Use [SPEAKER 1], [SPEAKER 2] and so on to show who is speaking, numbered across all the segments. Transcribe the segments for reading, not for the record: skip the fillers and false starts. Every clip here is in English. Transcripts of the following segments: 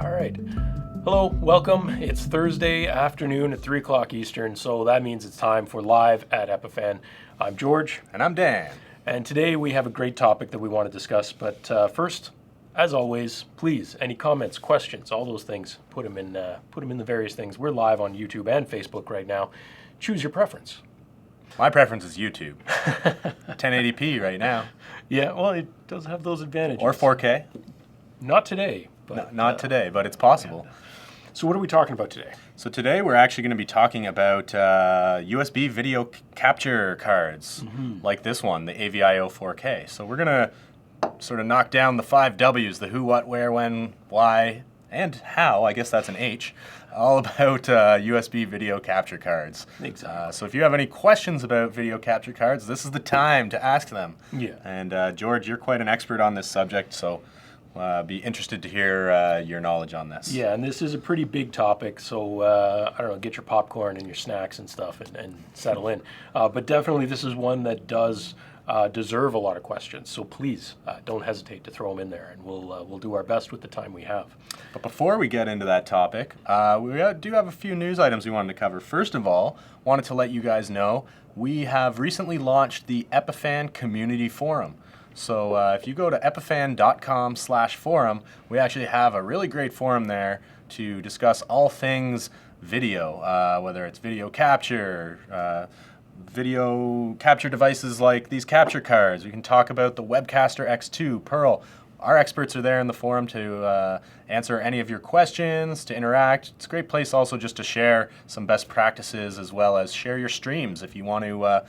[SPEAKER 1] All right. Hello, welcome. It's Thursday afternoon at 3 o'clock Eastern, so that means it's time for Live at Epiphan. I'm George.
[SPEAKER 2] And I'm Dan.
[SPEAKER 1] And today we have a great topic that we want to discuss, but first, as always, please, any comments, questions, all those things, put them in the various things. We're live on YouTube and Facebook right now. Choose your preference.
[SPEAKER 2] My preference is YouTube. 1080p right now.
[SPEAKER 1] Yeah, well, it does have those advantages.
[SPEAKER 2] Or 4K.
[SPEAKER 1] Not today. But,
[SPEAKER 2] Not today, but it's possible.
[SPEAKER 1] Yeah. So what are we talking about today?
[SPEAKER 2] So today we're actually going to be talking about USB video capture cards, like this one, the AVIO 4K. So we're going to sort of knock down the 5 W's, the who, what, where, when, why, and how. I guess that's an H. All about USB video capture cards.
[SPEAKER 1] Exactly.
[SPEAKER 2] So if you have any questions about video capture cards, this is the time to ask them.
[SPEAKER 1] Yeah.
[SPEAKER 2] And George, you're quite an expert on this subject, so be interested to hear your knowledge on this.
[SPEAKER 1] Yeah, and this is a pretty big topic, so I don't know, get your popcorn and your snacks and stuff and settle in. But definitely this is one that does deserve a lot of questions, so please don't hesitate to throw them in there, and we'll do our best with the time we have.
[SPEAKER 2] But before we get into that topic, we do have a few news items we wanted to cover. First of all, wanted to let you guys know we have recently launched the Epiphan Community Forum. So if you go to epiphan.com/forum, we actually have a really great forum there to discuss all things video, whether it's video capture devices like these capture cards. We can talk about the Webcaster X2, Pearl. Our experts are there in the forum to answer any of your questions, to interact. It's a great place also just to share some best practices as well as share your streams if you want to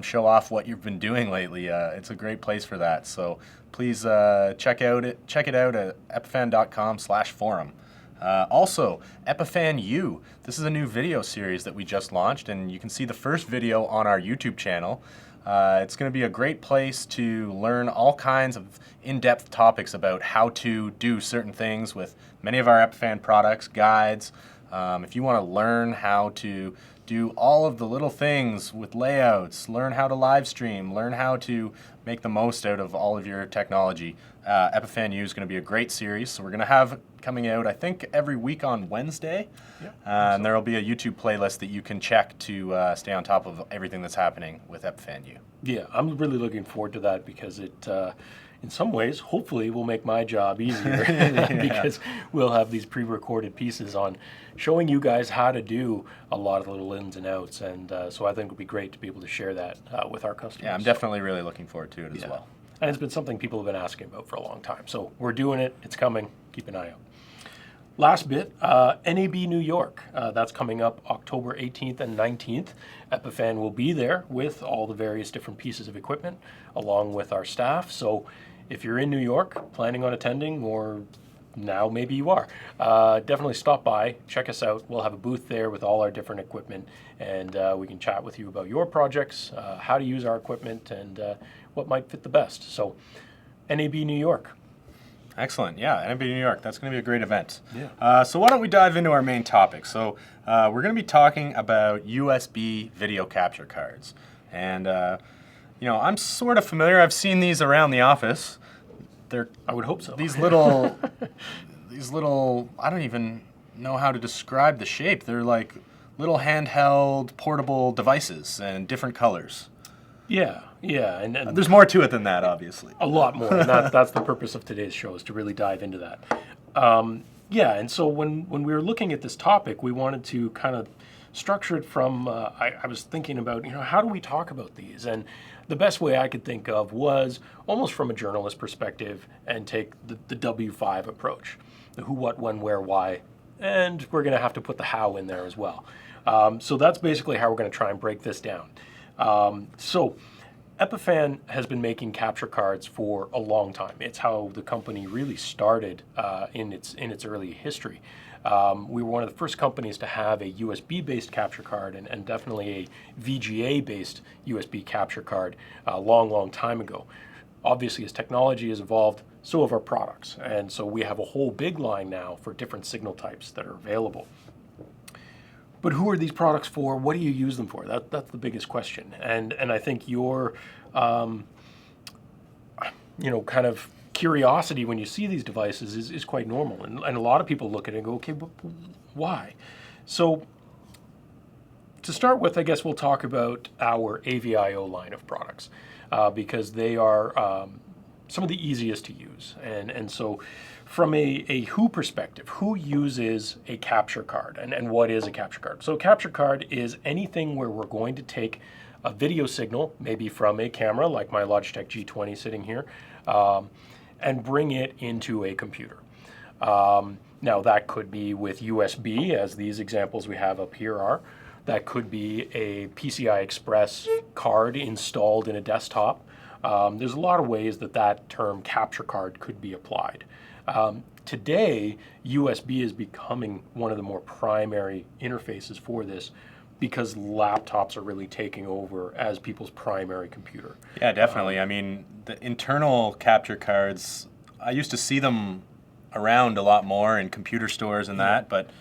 [SPEAKER 2] show off what you've been doing lately. It's a great place for that. So please check it out at epiphan.com/forum. Also, Epiphan U. This is a new video series that we just launched, and you can see the first video on our YouTube channel. It's going to be a great place to learn all kinds of in-depth topics about how to do certain things with many of our Epiphan products, guides. If you want to learn how to do all of the little things with layouts, learn how to live stream, learn how to make the most out of all of your technology, Epiphan U is going to be a great series. So we're going to have coming out, I think, every week on Wednesday. Yep. And there will be a YouTube playlist that you can check to stay on top of everything that's happening with Epiphan U.
[SPEAKER 1] Yeah, I'm really looking forward to that because it, in some ways, hopefully will make my job easier because we'll have these pre-recorded pieces on showing you guys how to do a lot of the little ins and outs. And so I think it would be great to be able to share that with our customers.
[SPEAKER 2] Yeah, I'm definitely really looking forward to it as well.
[SPEAKER 1] And it's been something people have been asking about for a long time. So we're doing it. It's coming. Keep an eye out. Last bit, NAB New York. That's coming up October 18th and 19th. Epiphan will be there with all the various different pieces of equipment along with our staff. So if you're in New York, planning on attending, or now maybe you are, definitely stop by, check us out. We'll have a booth there with all our different equipment, and we can chat with you about your projects, how to use our equipment, and what might fit the best. So NAB New York.
[SPEAKER 2] Excellent. Yeah, NAB New York. That's going to be a great event.
[SPEAKER 1] Yeah.
[SPEAKER 2] So why don't we dive into our main topic? So we're going to be talking about USB video capture cards. And, I'm sort of familiar. I've seen these around the office.
[SPEAKER 1] I would hope so.
[SPEAKER 2] These little, I don't even know how to describe the shape. They're like little handheld portable devices and different colors.
[SPEAKER 1] Yeah. And
[SPEAKER 2] there's more to it than that, obviously.
[SPEAKER 1] A lot more. And that's the purpose of today's show, is to really dive into that. And so when we were looking at this topic, we wanted to kind of structure it from, I was thinking about, how do we talk about these? And the best way I could think of was almost from a journalist perspective and take the W5 approach. The who, what, when, where, why. And we're going to have to put the how in there as well. So that's basically how we're going to try and break this down. So Epiphan has been making capture cards for a long time. It's how the company really started in its early history. We were one of the first companies to have a USB-based capture card and definitely a VGA-based USB capture card a long time ago. Obviously, as technology has evolved, so have our products. And so we have a whole big line now for different signal types that are available. But who are these products for? What do you use them for? That's the biggest question. And I think your, kind of curiosity when you see these devices is quite normal. And a lot of people look at it and go, okay, but why? So to start with, I guess we'll talk about our AVIO line of products because they are some of the easiest to use. And so from a who perspective, who uses a capture card and what is a capture card? So a capture card is anything where we're going to take a video signal, maybe from a camera like my Logitech G20 sitting here, and bring it into a computer. Now that could be with USB, as these examples we have up here are. That could be a PCI Express card installed in a desktop. There's a lot of ways that term capture card could be applied. Today, USB is becoming one of the more primary interfaces for this because laptops are really taking over as people's primary computer.
[SPEAKER 2] Yeah, definitely. I mean, the internal capture cards, I used to see them around a lot more in computer stores and that, but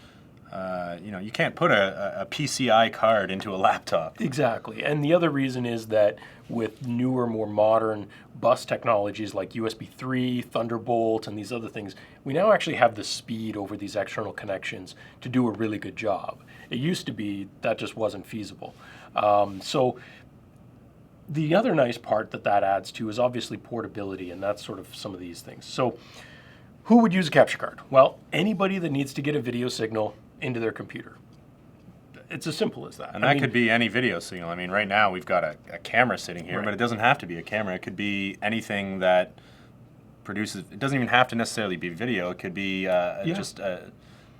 [SPEAKER 2] you can't put a PCI card into a laptop.
[SPEAKER 1] Exactly. And the other reason is that with newer, more modern bus technologies like USB 3, Thunderbolt, and these other things, we now actually have the speed over these external connections to do a really good job. It used to be that just wasn't feasible. So the other nice part that adds to is obviously portability, and that's sort of some of these things. So who would use a capture card? Well, anybody that needs to get a video signal into their computer. It's as simple as that.
[SPEAKER 2] And that could be any video signal. I mean, right now we've got a camera sitting here, but it doesn't have to be a camera. It could be anything that produces, it doesn't even have to necessarily be video. It could be just a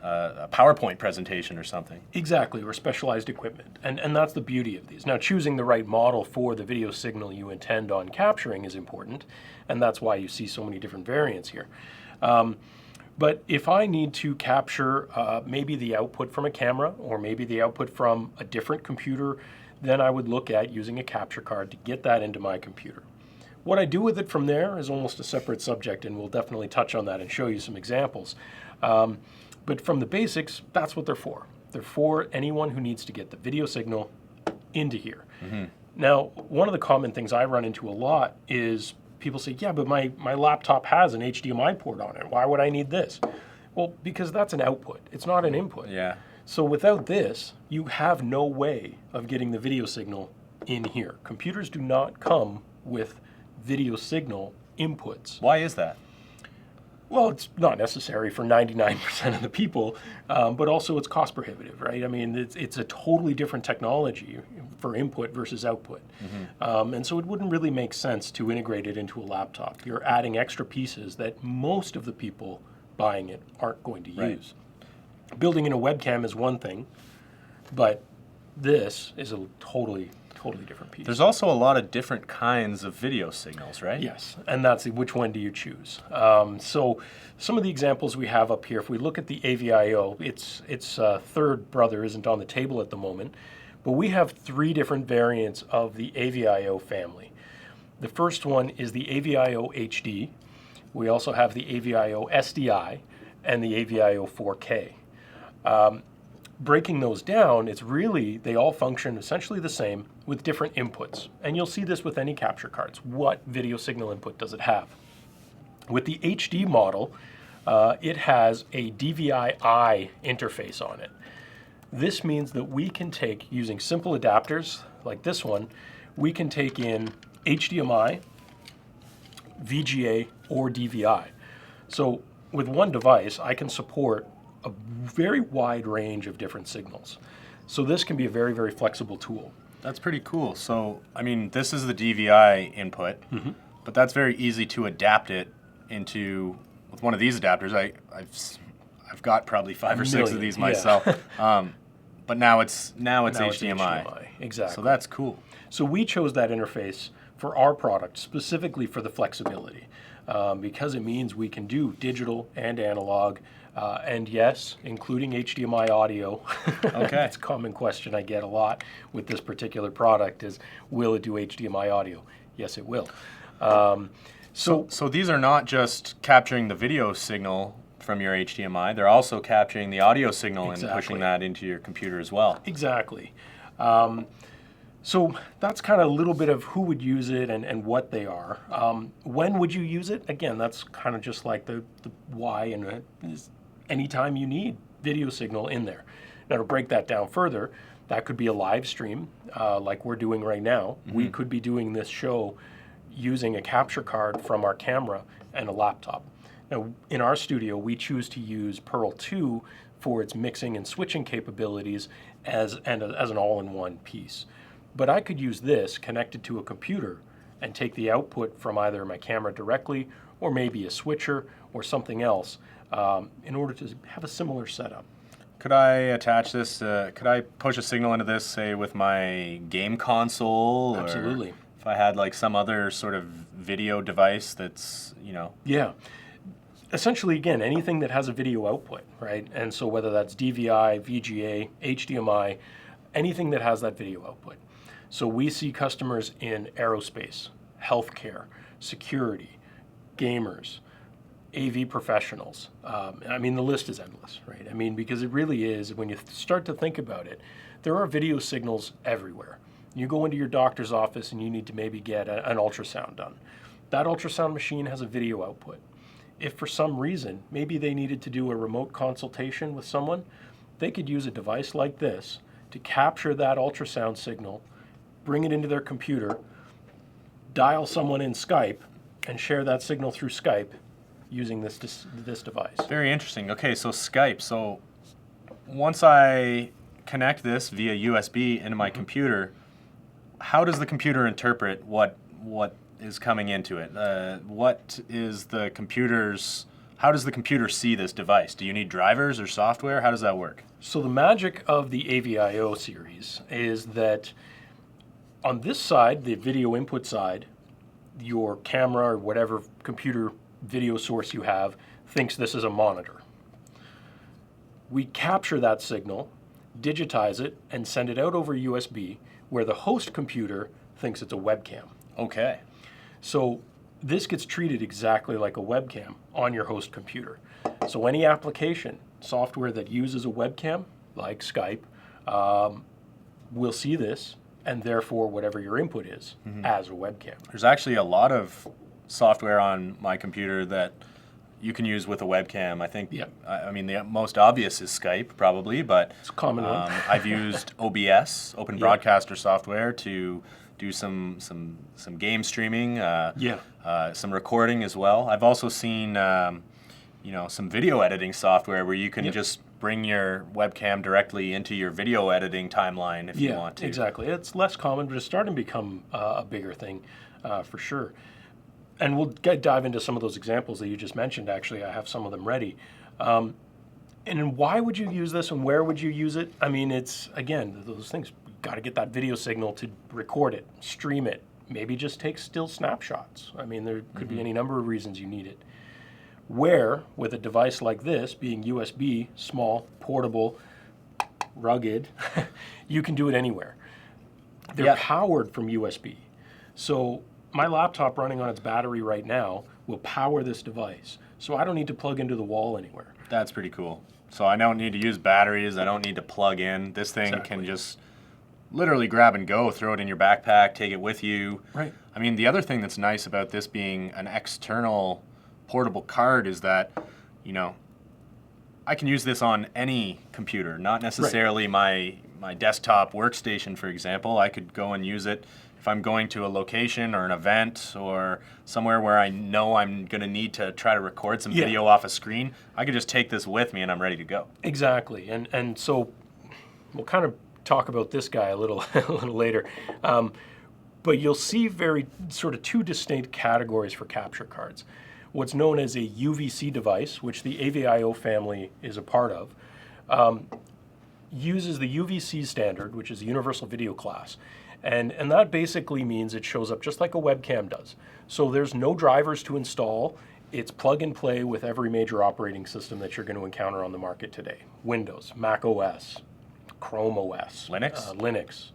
[SPEAKER 2] PowerPoint presentation or something.
[SPEAKER 1] Exactly, or specialized equipment. And that's the beauty of these. Now, choosing the right model for the video signal you intend on capturing is important, and that's why you see so many different variants here. But if I need to capture maybe the output from a camera or maybe the output from a different computer, then I would look at using a capture card to get that into my computer. What I do with it from there is almost a separate subject, and we'll definitely touch on that and show you some examples. But from the basics, that's what they're for. They're for anyone who needs to get the video signal into here. Mm-hmm. Now, one of the common things I run into a lot is people say, yeah, but my laptop has an HDMI port on it. Why would I need this? Well, because that's an output. It's not an input.
[SPEAKER 2] Yeah.
[SPEAKER 1] So without this, you have no way of getting the video signal in here. Computers do not come with video signal inputs.
[SPEAKER 2] Why is that?
[SPEAKER 1] Well, it's not necessary for 99% of the people, but also it's cost prohibitive, right? I mean, it's a totally different technology for input versus output. Mm-hmm. And so it wouldn't really make sense to integrate it into a laptop. You're adding extra pieces that most of the people buying it aren't going to use. Building in a webcam is one thing, but this is a totally different piece.
[SPEAKER 2] There's also a lot of different kinds of video signals, right?
[SPEAKER 1] Yes, and that's which one do you choose? So some of the examples we have up here, if we look at the AVIO, its third brother isn't on the table at the moment, but we have 3 different variants of the AVIO family. The first one is the AVIO HD. We also have the AVIO SDI and the AVIO 4K. Breaking those down, they all function essentially the same with different inputs. And you'll see this with any capture cards. What video signal input does it have? With the HD model, it has a DVI-I interface on it. This means that we can take, using simple adapters like this one, we can take in HDMI, VGA, or DVI. So with one device, I can support a very wide range of different signals. So this can be a very, very flexible tool.
[SPEAKER 2] That's pretty cool. So, I mean, this is the DVI input, mm-hmm. but that's very easy to adapt it into, with one of these adapters. I've got probably 5 or 6 of these myself. But now it's HDMI.
[SPEAKER 1] Exactly.
[SPEAKER 2] So that's cool.
[SPEAKER 1] So we chose that interface for our product specifically for the flexibility because it means we can do digital and analog. And yes, including HDMI audio.
[SPEAKER 2] Okay.
[SPEAKER 1] It's a common question I get a lot with this particular product is, will it do HDMI audio? Yes, it will.
[SPEAKER 2] So these are not just capturing the video signal from your HDMI, they're also capturing the audio signal and pushing that into your computer as well.
[SPEAKER 1] Exactly. So that's kind of a little bit of who would use it and what they are. When would you use it? Again, that's kind of just like the why, and anytime you need video signal in there. Now, to break that down further, that could be a live stream like we're doing right now. We could be doing this show using a capture card from our camera and a laptop. Now, in our studio, we choose to use Pearl 2 for its mixing and switching capabilities as an all-in-one piece. But I could use this connected to a computer and take the output from either my camera directly or maybe a switcher or something else in order to have a similar setup.
[SPEAKER 2] Could I attach this, could I push a signal into this, say, with my game console?
[SPEAKER 1] Absolutely.
[SPEAKER 2] Or if I had like some other sort of video device that's,
[SPEAKER 1] Yeah. Essentially, again, anything that has a video output, right? And so whether that's DVI, VGA, HDMI, anything that has that video output. So we see customers in aerospace, healthcare, security, gamers, AV professionals. I mean, the list is endless, right? I mean, because it really is, when you start to think about it, there are video signals everywhere. You go into your doctor's office and you need to maybe get an ultrasound done. That ultrasound machine has a video output. If for some reason, maybe they needed to do a remote consultation with someone, they could use a device like this to capture that ultrasound signal, bring it into their computer, dial someone in Skype, and share that signal through Skype using this device.
[SPEAKER 2] Very interesting. Okay, so Skype. So once I connect this via USB into my computer, how does the computer interpret what is coming into it? How does the computer see this device? Do you need drivers or software? How does that work?
[SPEAKER 1] So the magic of the AVIO series is that on this side, the video input side, your camera or whatever computer video source you have thinks this is a monitor. We capture that signal, digitize it, and send it out over USB, where the host computer thinks it's a webcam.
[SPEAKER 2] Okay.
[SPEAKER 1] So this gets treated exactly like a webcam on your host computer. So any application, software that uses a webcam, like Skype, will see this, and therefore whatever your input is as a webcam.
[SPEAKER 2] There's actually a lot of software on my computer that you can use with a webcam. I think, I mean, the most obvious is Skype, probably, but
[SPEAKER 1] it's a common one.
[SPEAKER 2] I've used OBS, Open Broadcaster software, to do some game streaming, some recording as well. I've also seen, some video editing software where you can just bring your webcam directly into your video editing timeline if you want to.
[SPEAKER 1] Exactly. It's less common, but it's starting to become a bigger thing for sure. And we'll dive into some of those examples that you just mentioned. Actually, I have some of them ready. And why would you use this and where would you use it? I mean, it's, again, those things. You've got to get that video signal to record it, stream it, maybe just take still snapshots. I mean, there could be any number of reasons you need it. Where, with a device like this, being USB, small, portable, rugged, you can do it anywhere. They're powered from USB. So my laptop running on its battery right now will power this device. So I don't need to plug into the wall anywhere.
[SPEAKER 2] That's pretty cool. So I don't need to use batteries. I don't need to plug in. This thing can just literally grab and go, throw it in your backpack, take it with you.
[SPEAKER 1] Right.
[SPEAKER 2] I mean, the other thing that's nice about this being an external portable card is that, I can use this on any computer, not necessarily my desktop workstation, for example. I could go and use it if I'm going to a location or an event or somewhere where I know I'm going to need to try to record some video off a screen. I could just take this with me and I'm ready to go.
[SPEAKER 1] Exactly. And so we'll kind of talk about this guy a little later. But you'll see very sort of two distinct categories for capture cards. What's known as a UVC device, which the AVIO family is a part of, uses the UVC standard, which is the Universal Video Class. And that basically means it shows up just like a webcam does. So there's no drivers to install. It's plug and play with every major operating system that you're going to encounter on the market today. Windows, Mac OS, Chrome OS,
[SPEAKER 2] Linux.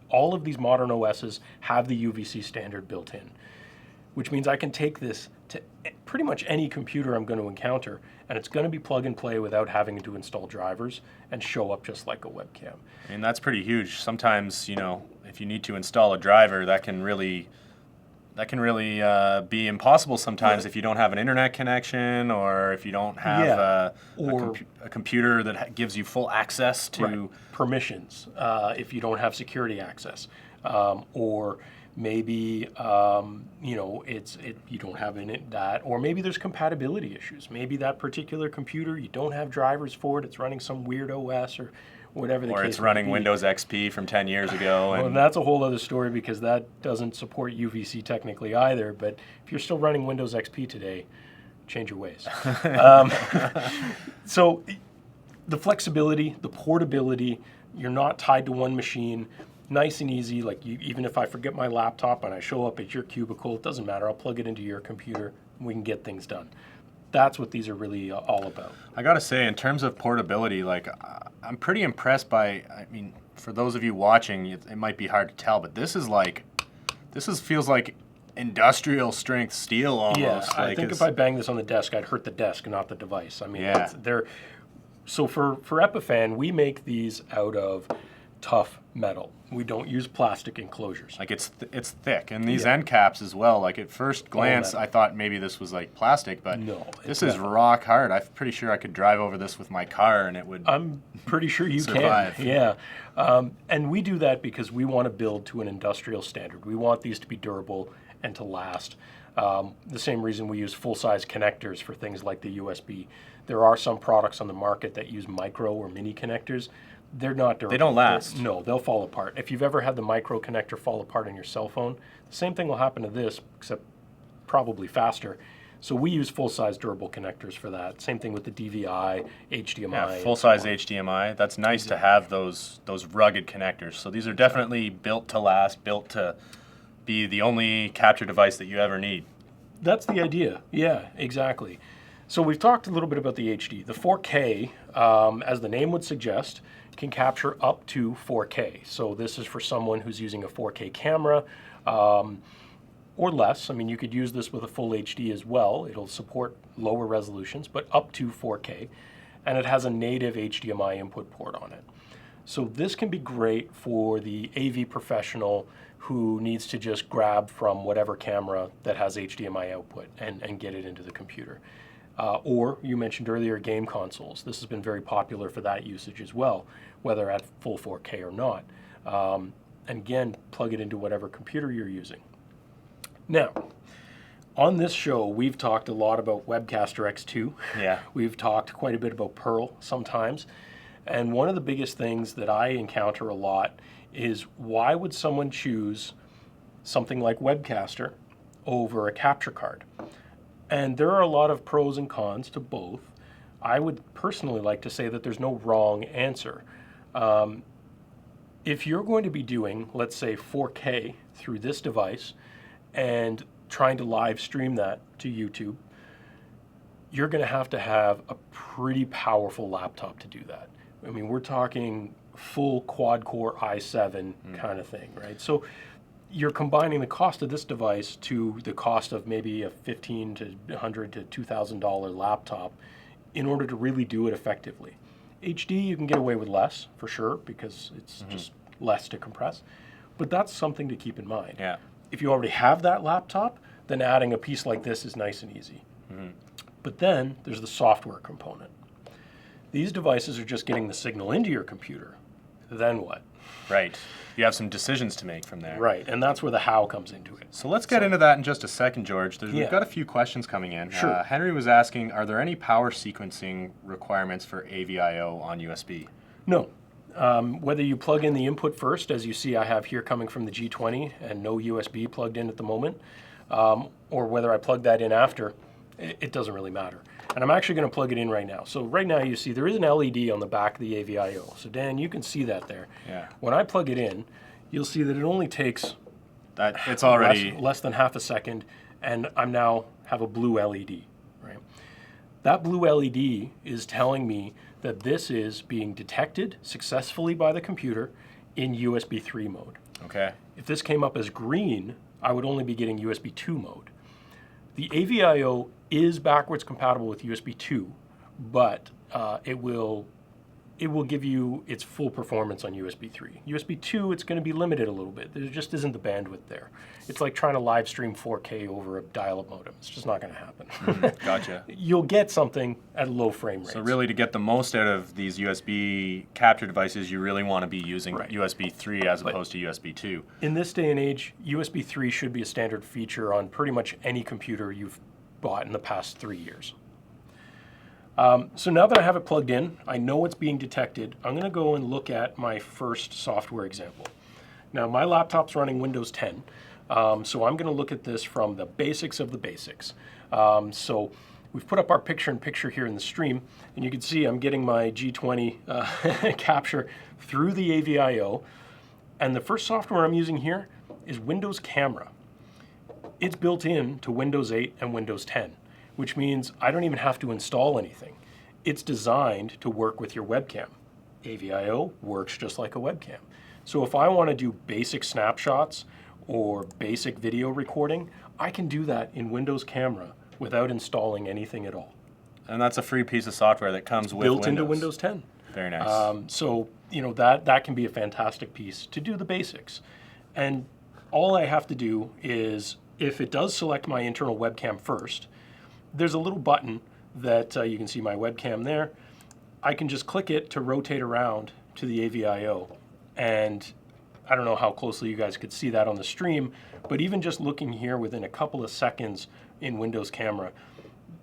[SPEAKER 1] All of these modern OSs have the UVC standard built in, which means I can take this to pretty much any computer I'm going to encounter, and it's going to be plug and play without having to install drivers and show up just like a webcam.
[SPEAKER 2] I mean, that's pretty huge. Sometimes, you know, if you need to install a driver, that can really be impossible sometimes if you don't have an internet connection, or if you don't have a computer that gives you full access to
[SPEAKER 1] permissions, if you don't have security access, or maybe you know, you don't have that, or maybe there's compatibility issues. Maybe that particular computer, you don't have drivers for it. It's running some weird OS or whatever the case may be.
[SPEAKER 2] Or it's running Windows XP from 10 years ago.
[SPEAKER 1] Well, and that's a whole other story, because that doesn't support UVC technically either. But if you're still running Windows XP today, change your ways. So the flexibility, the portability, you're not tied to one machine. Nice and easy. Like, even if I forget my laptop and I show up at your cubicle, it doesn't matter. I'll plug it into your computer and we can get things done. That's what these are really all about.
[SPEAKER 2] I gotta say, in terms of portability, like, I'm pretty impressed by, I mean, for those of you watching, it might be hard to tell, but this feels like industrial strength steel almost.
[SPEAKER 1] Yeah,
[SPEAKER 2] like,
[SPEAKER 1] I think if I bang this on the desk, I'd hurt the desk, not the device. I mean,
[SPEAKER 2] yeah.
[SPEAKER 1] So for Epiphan, we make these out of tough metal. We don't use plastic enclosures.
[SPEAKER 2] Like, it's thick, and these end caps as well. Like, at first glance, I thought maybe this was like plastic, but
[SPEAKER 1] no,
[SPEAKER 2] this is rock hard. I'm pretty sure I could drive over this with my car, and it would.
[SPEAKER 1] I'm pretty sure you
[SPEAKER 2] survive.
[SPEAKER 1] can. Yeah, and we do that because we want to build to an industrial standard. We want these to be durable and to last. The same reason we use full-size connectors for things like the USB. There are some products on the market that use micro or mini connectors. They're not durable.
[SPEAKER 2] They don't last.
[SPEAKER 1] No, they'll fall apart. If you've ever had the micro connector fall apart on your cell phone, the same thing will happen to this, except probably faster. So we use full-size durable connectors for that. Same thing with the DVI, HDMI.
[SPEAKER 2] Yeah, full-size HDMI. That's nice to have those rugged connectors. So these are definitely built to last, built to be the only capture device that you ever need.
[SPEAKER 1] That's the idea. Yeah, exactly. So we've talked a little bit about the HD. The 4K, as the name would suggest, can capture up to 4K. So this is for someone who's using a 4K camera or less. I mean, you could use this with a full HD as well. It'll support lower resolutions, but up to 4K. And it has a native HDMI input port on it. So this can be great for the AV professional who needs to just grab from whatever camera that has HDMI output and get it into the computer. Or you mentioned earlier game consoles. This has been very popular for that usage as well, whether at full 4K or not. And again, plug it into whatever computer you're using. Now, on this show, we've talked a lot about Webcaster X2.
[SPEAKER 2] Yeah.
[SPEAKER 1] We've talked quite a bit about Pearl sometimes. And one of the biggest things that I encounter a lot is, why would someone choose something like Webcaster over a capture card? And there are a lot of pros and cons to both. I would personally like to say that there's no wrong answer. If you're going to be doing, let's say, 4K through this device and trying to live stream that to YouTube, you're going to have a pretty powerful laptop to do that. I mean, we're talking full quad-core i7 kind of thing, right? So you're combining the cost of this device to the cost of maybe a $1,500 to $2,000 laptop in order to really do it effectively. HD, you can get away with less, for sure, because it's just less to compress. But that's something to keep in mind.
[SPEAKER 2] Yeah.
[SPEAKER 1] If you already have that laptop, then adding a piece like this is nice and easy. But then there's the software component. These devices are just getting the signal into your computer. Then what?
[SPEAKER 2] Right. You have some decisions to make from there.
[SPEAKER 1] Right, and that's where the how comes into it.
[SPEAKER 2] So let's get into that in just a second, George. We've got a few questions coming in.
[SPEAKER 1] Sure.
[SPEAKER 2] Henry was asking, are there any power sequencing requirements for AVIO on USB?
[SPEAKER 1] No. Whether you plug in the input first, as you see I have here coming from the G20 and no USB plugged in at the moment, or whether I plug that in after, it doesn't really matter. And I'm actually going to plug it in right now. So right now you see there is an LED on the back of the AVIO. So Dan, you can see that there.
[SPEAKER 2] Yeah.
[SPEAKER 1] When I plug it in, you'll see that it only takes
[SPEAKER 2] it's already
[SPEAKER 1] less than half a second, and I now have a blue LED. Right. That blue LED is telling me that this is being detected successfully by the computer in USB 3 mode.
[SPEAKER 2] Okay.
[SPEAKER 1] If this came up as green, I would only be getting USB 2 mode. The AVIO is backwards compatible with USB 2, but it will give you its full performance on USB 3. USB 2, it's going to be limited a little bit. There just isn't the bandwidth there. It's like trying to live stream 4K over a dial-up modem. It's just not going to happen.
[SPEAKER 2] Gotcha.
[SPEAKER 1] You'll get something at low frame rates.
[SPEAKER 2] So really, to get the most out of these USB capture devices, you really want to be using USB 3 as opposed to USB 2.
[SPEAKER 1] In this day and age, USB 3 should be a standard feature on pretty much any computer you've bought in the past 3 years. So now that I have it plugged in, I know it's being detected. I'm going to go and look at my first software example. Now, my laptop's running Windows 10, so I'm going to look at this from the basics of the basics. So we've put up our picture-in-picture here in the stream, and you can see I'm getting my G20 capture through the AVIO, and the first software I'm using here is Windows Camera. It's built in to Windows 8 and Windows 10. Which means I don't even have to install anything. It's designed to work with your webcam. AVIO works just like a webcam. So if I want to do basic snapshots or basic video recording, I can do that in Windows Camera without installing anything at all.
[SPEAKER 2] And that's a free piece of software that comes with
[SPEAKER 1] Built into Windows 10.
[SPEAKER 2] Very nice.
[SPEAKER 1] So that can be a fantastic piece to do the basics. And all I have to do is, if it does select my internal webcam first, there's a little button that you can see my webcam there. I can just click it to rotate around to the AVIO. And I don't know how closely you guys could see that on the stream, but even just looking here within a couple of seconds in Windows Camera,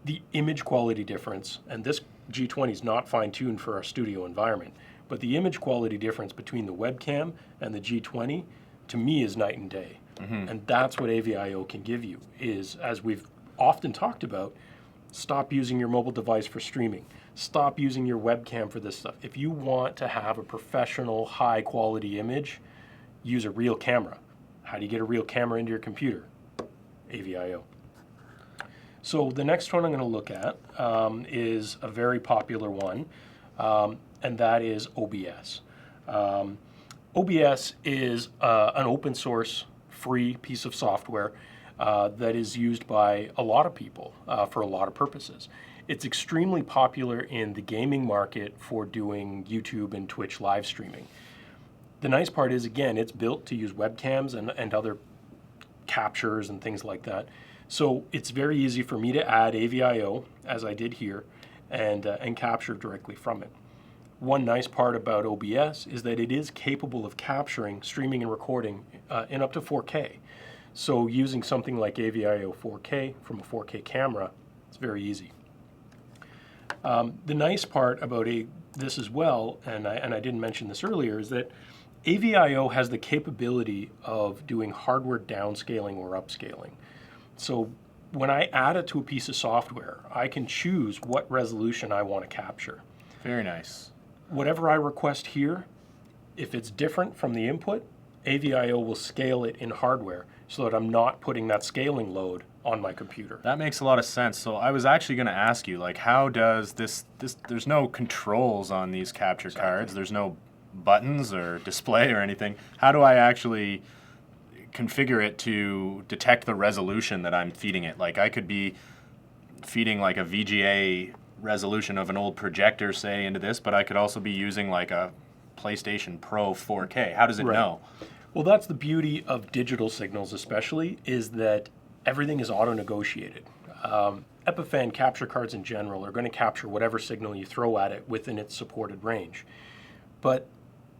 [SPEAKER 1] the image quality difference, and this G20 is not fine-tuned for our studio environment, but the image quality difference between the webcam and the G20, to me, is night and day. And that's what AVIO can give you, is, as we've often talked about, stop using your mobile device for streaming. Stop using your webcam for this stuff. If you want to have a professional, high-quality image, use a real camera. How do you get a real camera into your computer? AVIO. So the next one I'm going to look at is a very popular one, and that is OBS. OBS is an open source, free piece of software that is used by a lot of people for a lot of purposes. It's extremely popular in the gaming market for doing YouTube and Twitch live streaming. The nice part is, again, it's built to use webcams and other captures and things like that. So it's very easy for me to add AVIO, as I did here, and capture directly from it. One nice part about OBS is that it is capable of capturing, streaming, and recording in up to 4K. So using something like AVIO 4K from a 4K camera, it's very easy. The nice part about this as well, and I didn't mention this earlier, is that AVIO has the capability of doing hardware downscaling or upscaling. So when I add it to a piece of software, I can choose what resolution I want to capture.
[SPEAKER 2] Very nice.
[SPEAKER 1] Whatever I request here, if it's different from the input, AVIO will scale it in hardware so that I'm not putting that scaling load on my computer.
[SPEAKER 2] That makes a lot of sense. So I was actually going to ask you, like, how does this there's no controls on these capture cards. There's no buttons or display or anything. How do I actually configure it to detect the resolution that I'm feeding it? Like, I could be feeding like a VGA resolution of an old projector, say, into this, but I could also be using like a PlayStation Pro 4K. How does it know?
[SPEAKER 1] Well, that's the beauty of digital signals, especially, is that everything is auto-negotiated. Epiphan capture cards in general are going to capture whatever signal you throw at it within its supported range. But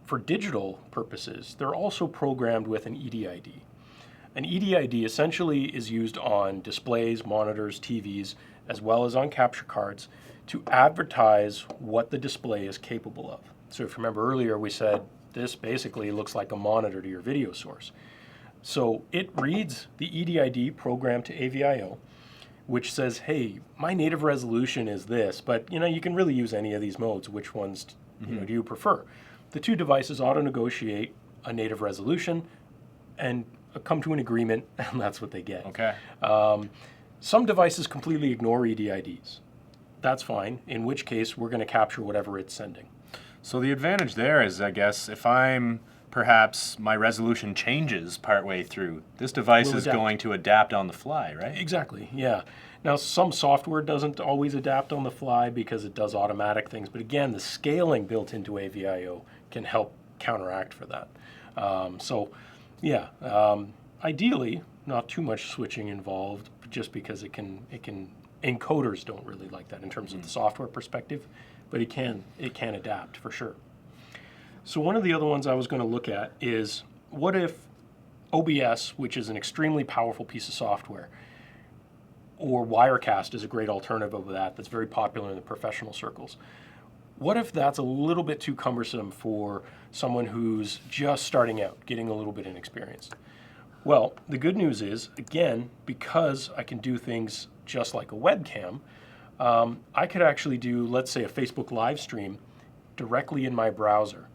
[SPEAKER 1] for digital purposes, they're also programmed with an EDID. An EDID essentially is used on displays, monitors, TVs, as well as on capture cards to advertise what the display is capable of. So if you remember earlier, we said this basically looks like a monitor to your video source. So it reads the EDID programmed to AVIO, which says, hey, my native resolution is this, but you can really use any of these modes. Which ones do you prefer? The two devices auto-negotiate a native resolution and come to an agreement, and that's what they get.
[SPEAKER 2] Okay.
[SPEAKER 1] Some devices completely ignore EDIDs. That's fine, in which case we're going to capture whatever it's sending.
[SPEAKER 2] So the advantage there is, I guess, if I'm perhaps my resolution changes partway through, this device
[SPEAKER 1] Will
[SPEAKER 2] is
[SPEAKER 1] adapt.
[SPEAKER 2] going to adapt on the fly, right?
[SPEAKER 1] Exactly, yeah. Now, some software doesn't always adapt on the fly because it does automatic things, but again, the scaling built into AVIO can help counteract for that. Ideally, not too much switching involved, just because it can. Encoders don't really like that in terms of the software perspective, but it can adapt for sure. So one of the other ones I was going to look at is, what if OBS, which is an extremely powerful piece of software, or Wirecast is a great alternative of that that's very popular in the professional circles. What if that's a little bit too cumbersome for someone who's just starting out, getting a little bit inexperienced? Well, the good news is, again, because I can do things just like a webcam, I could actually do, let's say, a Facebook live stream directly in my browser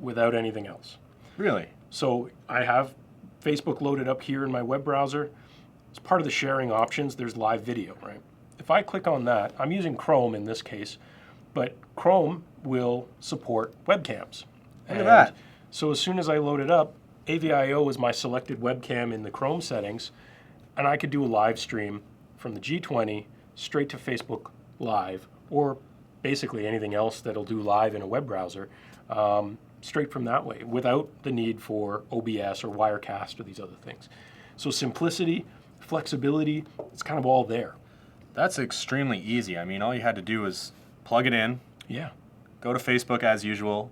[SPEAKER 1] without anything else.
[SPEAKER 2] Really?
[SPEAKER 1] So I have Facebook loaded up here in my web browser. As part of the sharing options, there's live video, right? If I click on that, I'm using Chrome in this case, but Chrome will support webcams.
[SPEAKER 2] Look at that.
[SPEAKER 1] So as soon as I load it up, AVIO is my selected webcam in the Chrome settings, and I could do a live stream from the G20 straight to Facebook Live, or basically anything else that'll do live in a web browser, straight from that way, without the need for OBS or Wirecast or these other things. So simplicity, flexibility, it's kind of all there.
[SPEAKER 2] That's extremely easy. I mean, all you had to do was plug it in,
[SPEAKER 1] Yeah.
[SPEAKER 2] go to Facebook as usual,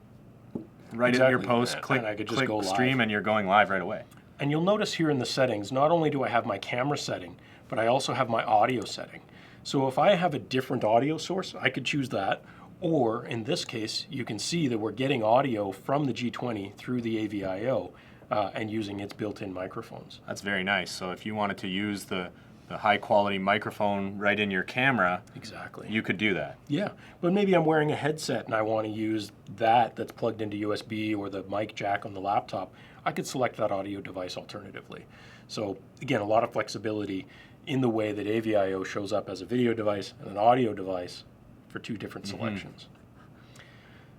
[SPEAKER 2] write it in your post, click,
[SPEAKER 1] and I could just
[SPEAKER 2] click
[SPEAKER 1] go live.
[SPEAKER 2] stream, and you're going live right away.
[SPEAKER 1] And you'll notice here in the settings, not only do I have my camera setting, but I also have my audio setting. So if I have a different audio source, I could choose that. Or in this case, you can see that we're getting audio from the G20 through the AVIO and using its built-in microphones.
[SPEAKER 2] That's very nice. So if you wanted to use the high quality microphone right in your camera,
[SPEAKER 1] Exactly.
[SPEAKER 2] you could do that.
[SPEAKER 1] Yeah, but maybe I'm wearing a headset and I want to use that's plugged into USB or the mic jack on the laptop. I could select that audio device alternatively. So again, a lot of flexibility in the way that AVIO shows up as a video device and an audio device for two different selections.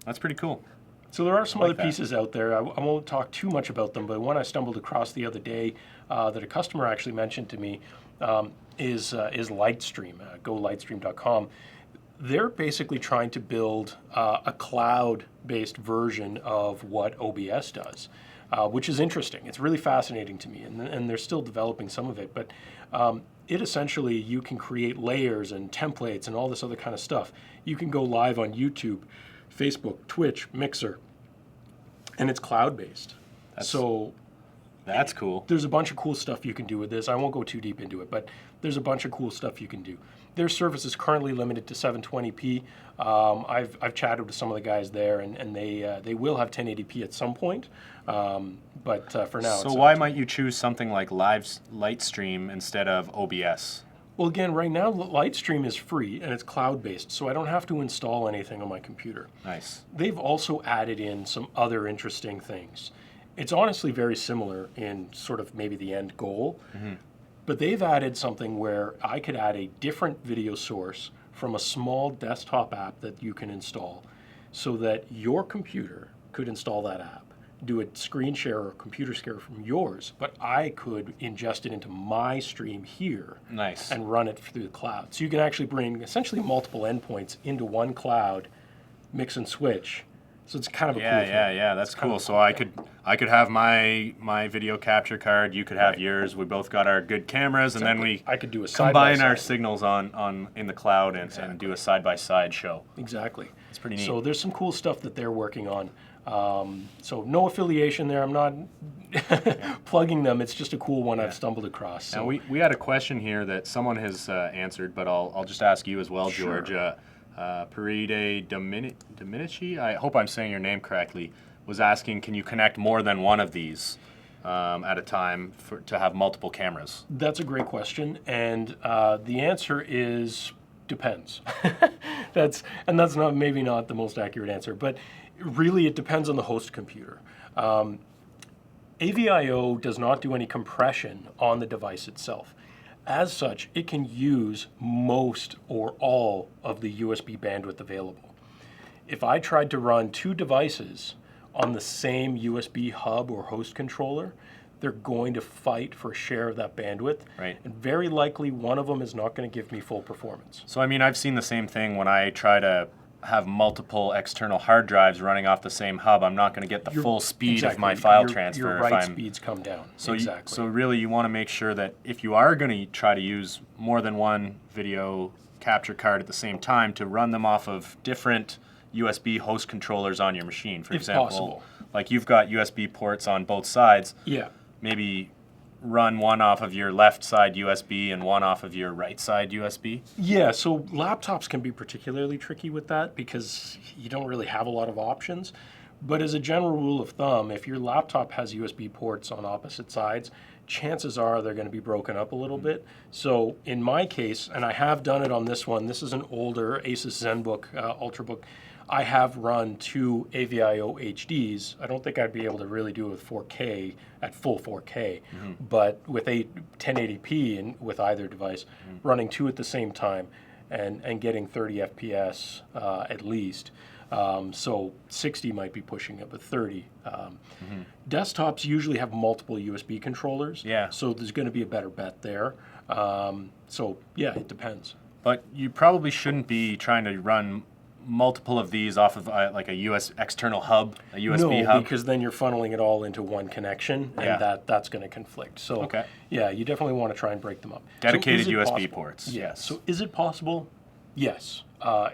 [SPEAKER 2] That's pretty cool.
[SPEAKER 1] So there are some
[SPEAKER 2] I like
[SPEAKER 1] other pieces out there. I won't talk too much about them, but one I stumbled across the other day that a customer actually mentioned to me is Lightstream, GoLightstream.com. They're basically trying to build a cloud-based version of what OBS does, which is interesting. It's really fascinating to me, and they're still developing some of it. But it essentially, you can create layers and templates and all this other kind of stuff. You can go live on YouTube, Facebook, Twitch, Mixer, and it's cloud-based.
[SPEAKER 2] That's cool.
[SPEAKER 1] There's a bunch of cool stuff you can do with this. I won't go too deep into it, but there's a bunch of cool stuff you can do. Their service is currently limited to 720p. I've chatted with some of the guys there, and they will have 1080p at some point, but for now.
[SPEAKER 2] So why might you choose something like Lightstream instead of OBS?
[SPEAKER 1] Well, again, right now Lightstream is free and it's cloud-based, so I don't have to install anything on my computer.
[SPEAKER 2] Nice.
[SPEAKER 1] They've also added in some other interesting things. It's honestly very similar in sort of maybe the end goal, but they've added something where I could add a different video source from a small desktop app that you can install so that your computer could install that app, do a screen share or computer share from yours, but I could ingest it into my stream here.
[SPEAKER 2] Nice.
[SPEAKER 1] And run it through the cloud. So you can actually bring essentially multiple endpoints into one cloud, mix and switch. So it's kind of a cool thing.
[SPEAKER 2] Yeah, that's cool. So I could have my video capture card, you could have yours. We both got our good cameras, and then
[SPEAKER 1] I could do a
[SPEAKER 2] combine
[SPEAKER 1] side-by-side.
[SPEAKER 2] our signals on in the cloud and do a side-by-side show.
[SPEAKER 1] Exactly.
[SPEAKER 2] It's pretty neat.
[SPEAKER 1] So there's some cool stuff that they're working on. So no affiliation there. I'm not plugging them. It's just a cool one I've stumbled across. So.
[SPEAKER 2] Now we had a question here that someone has answered, but I'll just ask you as well,
[SPEAKER 1] Sure.
[SPEAKER 2] George. Paride Dominici, I hope I'm saying your name correctly, was asking, can you connect more than one of these at a time to have multiple cameras?
[SPEAKER 1] That's a great question, and the answer is depends. That's not maybe not the most accurate answer, but really it depends on the host computer. AVIO does not do any compression on the device itself. As such, it can use most or all of the USB bandwidth available. If I tried to run two devices on the same USB hub or host controller, they're going to fight for a share of that bandwidth.
[SPEAKER 2] Right.
[SPEAKER 1] And very likely one of them is not going to give me full performance.
[SPEAKER 2] So, I mean, I've seen the same thing when I try to have multiple external hard drives running off the same hub. I'm not going to get the full speed of my file transfer.
[SPEAKER 1] Your
[SPEAKER 2] if
[SPEAKER 1] write
[SPEAKER 2] I'm,
[SPEAKER 1] speeds come down.
[SPEAKER 2] so
[SPEAKER 1] exactly.
[SPEAKER 2] So really you want to make sure that if you are going to try to use more than one video capture card at the same time, to run them off of different USB host controllers on your machine. For
[SPEAKER 1] If
[SPEAKER 2] example,
[SPEAKER 1] possible.
[SPEAKER 2] like you've got USB ports on both sides.
[SPEAKER 1] Yeah.
[SPEAKER 2] Maybe run one off of your left side USB and one off of your right side USB?
[SPEAKER 1] Yeah, so laptops can be particularly tricky with that because you don't really have a lot of options. But as a general rule of thumb, if your laptop has USB ports on opposite sides, chances are they're going to be broken up a little bit. So in my case, and I have done it on this one, this is an older Asus ZenBook Ultrabook. I have run 2 AVIO HDs. I don't think I'd be able to really do it with 4K at full 4K, but with 1080p and with either device, running 2 at the same time and getting 30 FPS at least. So 60 might be pushing it, but 30. Desktops usually have multiple USB controllers, so there's going to be a better bet there. So yeah, it depends.
[SPEAKER 2] But you probably shouldn't be trying to run multiple of these off of like a US external hub, a USB hub?
[SPEAKER 1] No, because then you're funneling it all into one connection, and that's going to conflict. So yeah, you definitely want to try and break them up.
[SPEAKER 2] Dedicated
[SPEAKER 1] so
[SPEAKER 2] USB ports.
[SPEAKER 1] Yes. So is it possible? Yes.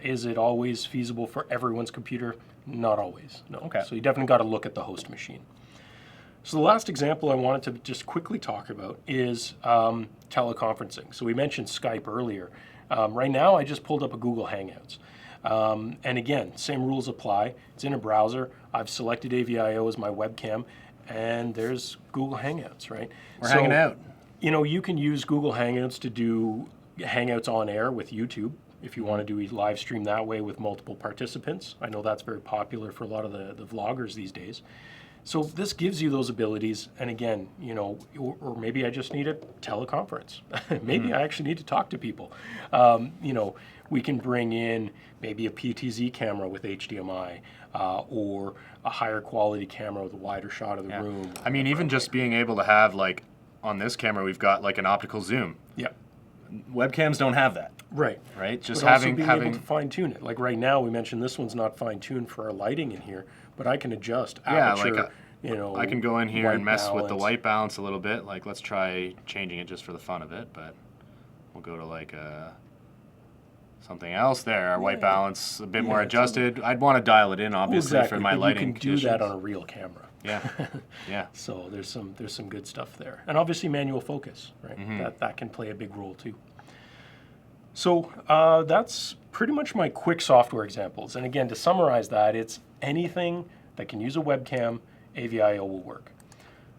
[SPEAKER 1] Is it always feasible for everyone's computer? Not always, no.
[SPEAKER 2] Okay.
[SPEAKER 1] So you definitely got to look at the host machine. So the last example I wanted to just quickly talk about is teleconferencing. So we mentioned Skype earlier. Right now I just pulled up a Google Hangouts. And again, same rules apply. It's in a browser. I've selected AVIO as my webcam, and there's Google Hangouts, right?
[SPEAKER 2] We're hanging out.
[SPEAKER 1] You know, you can use Google Hangouts to do Hangouts on air with YouTube if you want to do a live stream that way with multiple participants. I know that's very popular for a lot of the vloggers these days. So this gives you those abilities, and again, you know, or maybe I just need a teleconference. Maybe I actually need to talk to people. You know, we can bring in maybe a PTZ camera with HDMI, or a higher quality camera with a wider shot of the room.
[SPEAKER 2] I mean, even just being able to have, like, on this camera, we've got like an optical zoom.
[SPEAKER 1] Yeah.
[SPEAKER 2] Webcams don't have that.
[SPEAKER 1] Right.
[SPEAKER 2] Right? Just
[SPEAKER 1] but
[SPEAKER 2] having
[SPEAKER 1] also being able to fine tune it. Like right now, we mentioned this one's not fine tuned for our lighting in here, but I can adjust aperture.
[SPEAKER 2] Like
[SPEAKER 1] you know,
[SPEAKER 2] I can go in here and mess with the
[SPEAKER 1] balance.
[SPEAKER 2] white balance a little bit. Like, let's try changing it just for the fun of it, but we'll go to like something else there. Our white balance a bit more adjusted. I'd want to dial it in, obviously, for my lighting
[SPEAKER 1] you can
[SPEAKER 2] conditions.
[SPEAKER 1] do that on a real camera.
[SPEAKER 2] Yeah, yeah.
[SPEAKER 1] So there's some good stuff there, and obviously manual focus, right? That can play a big role too. So that's pretty much my quick software examples. And again, to summarize that, it's anything that can use a webcam, AVIO will work.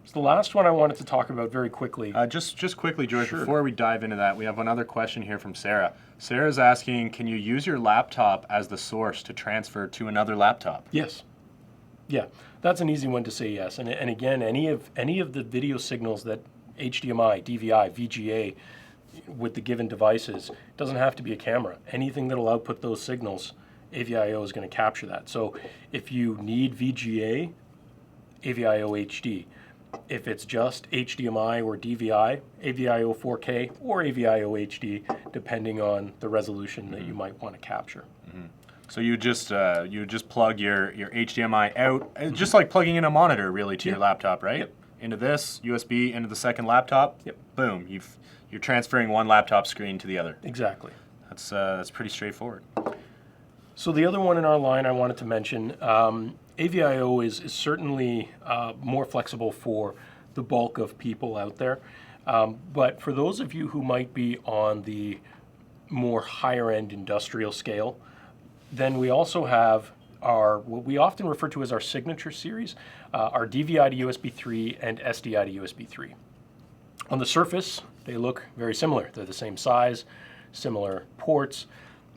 [SPEAKER 1] So the last one I wanted to talk about very quickly.
[SPEAKER 2] Just quickly, George, before we dive into that, we have another question here from Sarah. Sarah's asking, can you use your laptop as the source to transfer to another laptop?
[SPEAKER 1] Yes. Yeah, that's an easy one to say yes. And again, any of the video signals that HDMI, DVI, VGA, with the given devices, it doesn't have to be a camera. Anything that'll output those signals, AVIO is going to capture that. So if you need VGA, AVIO HD. If it's just HDMI or DVI, AVIO 4K or AVIO HD, depending on the resolution that you might want to capture.
[SPEAKER 2] So you just plug your HDMI out, just like plugging in a monitor really to your laptop, right?
[SPEAKER 1] Yep.
[SPEAKER 2] Into this USB, into the second laptop.
[SPEAKER 1] Yep. Boom.
[SPEAKER 2] You're transferring one laptop screen to the other.
[SPEAKER 1] Exactly.
[SPEAKER 2] That's pretty straightforward.
[SPEAKER 1] So the other one in our line I wanted to mention, AVIO is certainly more flexible for the bulk of people out there. But for those of you who might be on the more higher end industrial scale, then we also have what we often refer to as our signature series, our DVI to USB 3 and SDI to USB 3. On the surface, they look very similar. They're the same size, similar ports.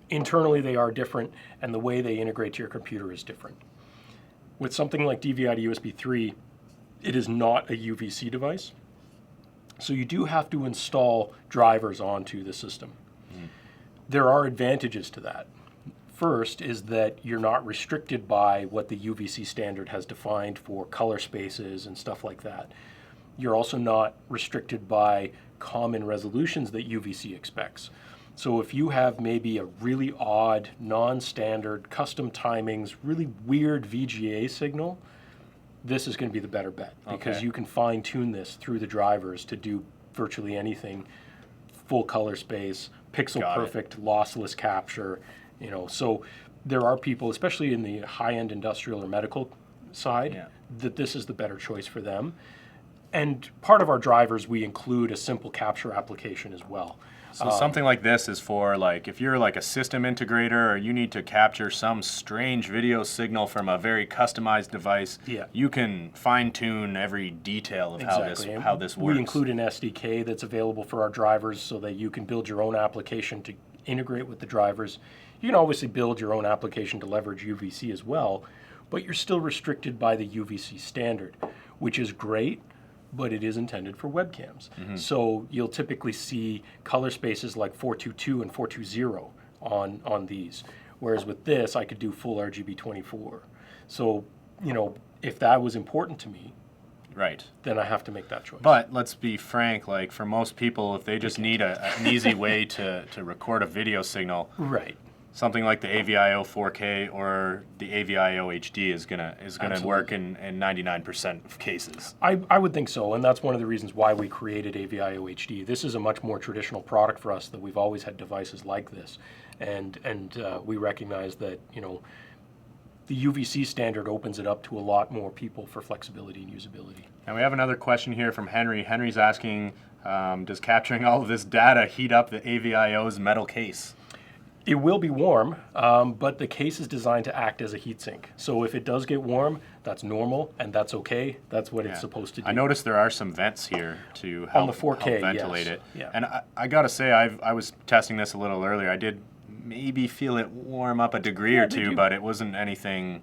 [SPEAKER 1] Internally, they are different, and the way they integrate to your computer is different. With something like DVI to USB 3, it is not a UVC device, so you do have to install drivers onto the system. There are advantages to that. First is that you're not restricted by what the UVC standard has defined for color spaces and stuff like that. You're also not restricted by common resolutions that UVC expects. So if you have maybe a really odd, non-standard, custom timings, really weird VGA signal, this is going to be the better bet, because you can fine tune this through the drivers to do virtually anything, full color space, pixel perfect, lossless capture, so there are people, especially in the high-end industrial or medical side, that this is the better choice for them. And part of our drivers, we include a simple capture application as well.
[SPEAKER 2] So something like this is for, like, if you're like a system integrator or you need to capture some strange video signal from a very customized device, you can fine-tune every detail of how this works.
[SPEAKER 1] We include an SDK that's available for our drivers so that you can build your own application to integrate with the drivers. You can obviously build your own application to leverage UVC as well, but you're still restricted by the UVC standard, which is great, but it is intended for webcams. So you'll typically see color spaces like 422 and 420 on these. Whereas with this, I could do full RGB 24. So, if that was important to me, then I have to make that choice.
[SPEAKER 2] But let's be frank, like for most people, if they just need an easy way to record a video signal, something like the AVIO 4K or the AVIO HD is gonna work in 99% of cases.
[SPEAKER 1] I would think so, and that's one of the reasons why we created AVIO HD. This is a much more traditional product for us, that we've always had devices like this, and we recognize that the UVC standard opens it up to a lot more people for flexibility and usability.
[SPEAKER 2] And we have another question here from Henry. Henry's asking, does capturing all of this data heat up the AVIO's metal case?
[SPEAKER 1] It will be warm, but the case is designed to act as a heatsink. So if it does get warm, that's normal, and that's okay. That's what it's supposed to do.
[SPEAKER 2] I noticed there are some vents here to help,
[SPEAKER 1] on the 4K,
[SPEAKER 2] help ventilate it.
[SPEAKER 1] Yeah.
[SPEAKER 2] And I got to say, I was testing this a little earlier. I did maybe feel it warm up a degree or two, but it wasn't anything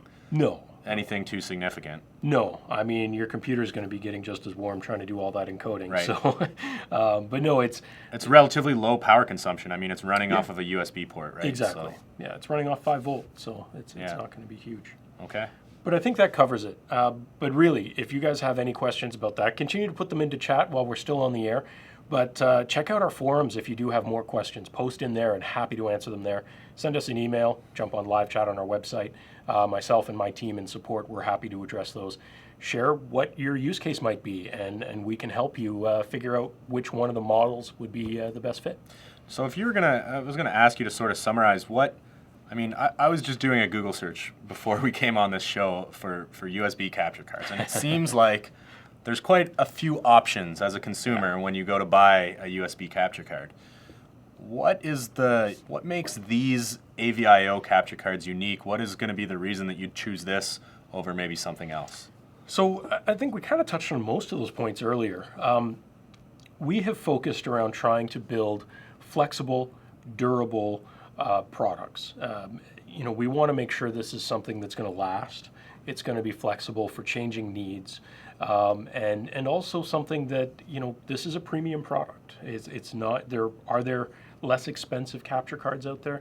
[SPEAKER 2] too significant.
[SPEAKER 1] No, I mean, your computer's going to be getting just as warm trying to do all that encoding. So, but no, it's
[SPEAKER 2] relatively low power consumption. I mean, it's running off of a USB port, right?
[SPEAKER 1] Exactly.
[SPEAKER 2] So.
[SPEAKER 1] Yeah, it's running off 5 volts, so it's not going to be huge.
[SPEAKER 2] Okay.
[SPEAKER 1] But I think that covers it. But really, if you guys have any questions about that, continue to put them into chat while we're still on the air. But check out our forums if you do have more questions. Post in there, and happy to answer them there. Send us an email, jump on live chat on our website. Myself and my team in support, we're happy to address those. Share what your use case might be, and we can help you figure out which one of the models would be the best fit.
[SPEAKER 2] So if you were I was gonna ask you to sort of summarize I was just doing a Google search before we came on this show for USB capture cards, and it seems like there's quite a few options as a consumer when you go to buy a USB capture card. What makes these AVIO capture cards unique? What is going to be the reason that you'd choose this over maybe something else?
[SPEAKER 1] So I think we kind of touched on most of those points earlier. We have focused around trying to build flexible, durable products. We want to make sure this is something that's going to last. It's going to be flexible for changing needs, and also something that this is a premium product. It's not there. Are there less expensive capture cards out there?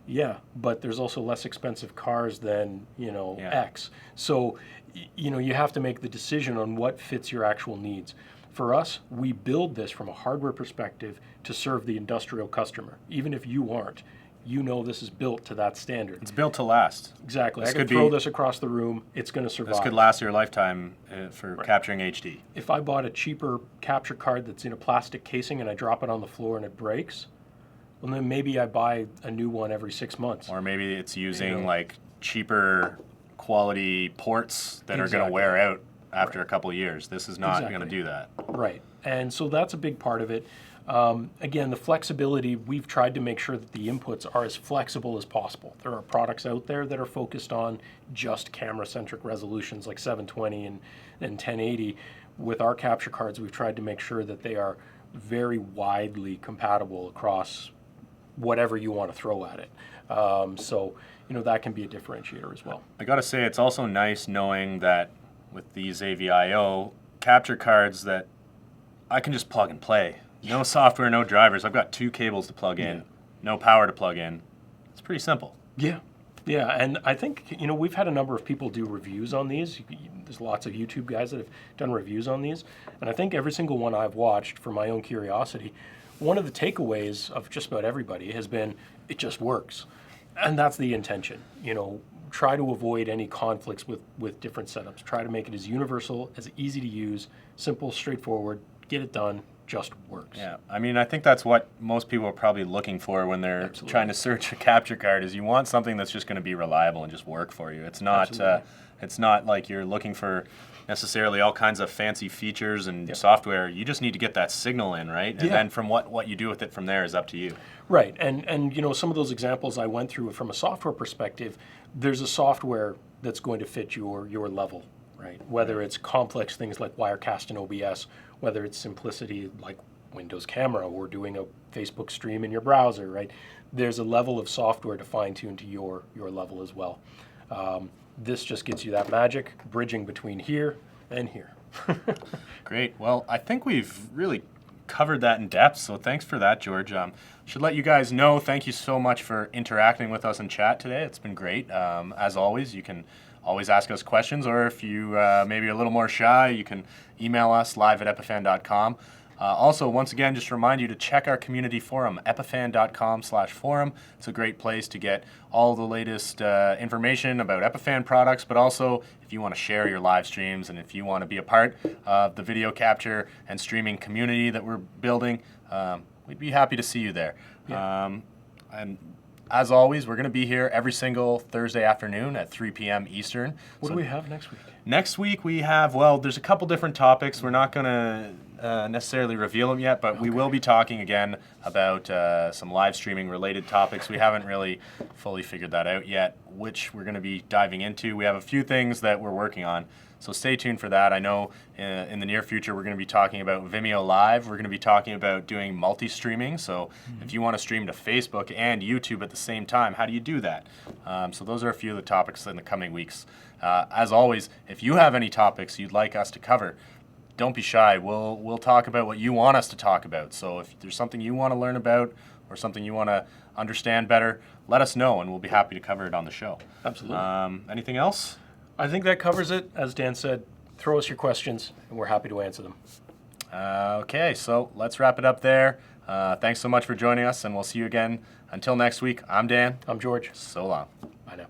[SPEAKER 1] Yeah, but there's also less expensive cars than X. So you have to make the decision on what fits your actual needs. For us, we build this from a hardware perspective to serve the industrial customer. Even if you aren't, this is built to that standard.
[SPEAKER 2] It's built to last.
[SPEAKER 1] Exactly. I could throw this across the room. It's going to survive.
[SPEAKER 2] This could last your lifetime for capturing HD.
[SPEAKER 1] If I bought a cheaper capture card that's in a plastic casing and I drop it on the floor and it breaks, well, then maybe I buy a new one every 6 months.
[SPEAKER 2] Or maybe it's using like cheaper quality ports that are going to wear out after a couple of years. This is not going to do that.
[SPEAKER 1] Right. And so that's a big part of it. Again, the flexibility, we've tried to make sure that the inputs are as flexible as possible. There are products out there that are focused on just camera-centric resolutions like 720 and 1080. With our capture cards, we've tried to make sure that they are very widely compatible across whatever you want to throw at it. So that can be a differentiator as well.
[SPEAKER 2] I got to say, it's also nice knowing that with these AVIO capture cards that I can just plug and play. No software, no drivers. I've got 2 cables to plug in, no power to plug in. It's pretty simple.
[SPEAKER 1] Yeah, yeah, and I think we've had a number of people do reviews on these. There's lots of YouTube guys that have done reviews on these, and I think every single one I've watched for my own curiosity, one of the takeaways of just about everybody has been it just works, and that's the intention. Try to avoid any conflicts with different setups. Try to make it as universal, as easy to use, simple, straightforward. Get it done. Just works.
[SPEAKER 2] Yeah, I mean, I think that's what most people are probably looking for when they're
[SPEAKER 1] Absolutely.
[SPEAKER 2] trying to search a capture card. Is you want something that's just going to be reliable and just work for you. It's not. It's not like you're looking for necessarily all kinds of fancy features and software. You just need to get that signal in, right? And then from what you do with it from there is up to you.
[SPEAKER 1] Right, and some of those examples I went through from a software perspective, there's a software that's going to fit your level, right? Whether it's complex things like Wirecast and OBS, whether it's simplicity like Windows Camera or doing a Facebook stream in your browser, right? There's a level of software to fine tune to your level as well. This just gets you that magic bridging between here and here.
[SPEAKER 2] Great. Well, I think we've really covered that in depth, so thanks for that, George. Should let you guys know, thank you so much for interacting with us in chat today. It's been great. As always, you can always ask us questions, or if you maybe a little more shy, you can email us live@epiphan.com. Also, once again, just remind you to check our community forum, epiphan.com/forum. It's a great place to get all the latest information about Epiphan products, but also if you want to share your live streams and if you want to be a part of the video capture and streaming community that we're building, we'd be happy to see you there.
[SPEAKER 1] Yeah.
[SPEAKER 2] And as always, we're going to be here every single Thursday afternoon at 3 p.m. Eastern.
[SPEAKER 1] What do we have next week?
[SPEAKER 2] Next week we have, well, there's a couple different topics. We're not going to necessarily reveal them yet, but we will be talking again about some live streaming related topics. We haven't really fully figured that out yet, which we're going to be diving into. We have a few things that we're working on, so stay tuned for that. I know in the near future we're going to be talking about Vimeo Live. We're going to be talking about doing multi-streaming, so if you want to stream to Facebook and YouTube at the same time, how do you do that? So those are a few of the topics in the coming weeks. As always, if you have any topics you'd like us to cover, don't be shy. We'll talk about what you want us to talk about. So if there's something you want to learn about or something you want to understand better, let us know and we'll be happy to cover it on the show.
[SPEAKER 1] Absolutely.
[SPEAKER 2] Anything else?
[SPEAKER 1] I think that covers it. As Dan said, throw us your questions and we're happy to answer them.
[SPEAKER 2] Okay, so let's wrap it up there. Thanks so much for joining us and we'll see you again. Until next week, I'm Dan.
[SPEAKER 1] I'm George.
[SPEAKER 2] So long.
[SPEAKER 1] Bye now.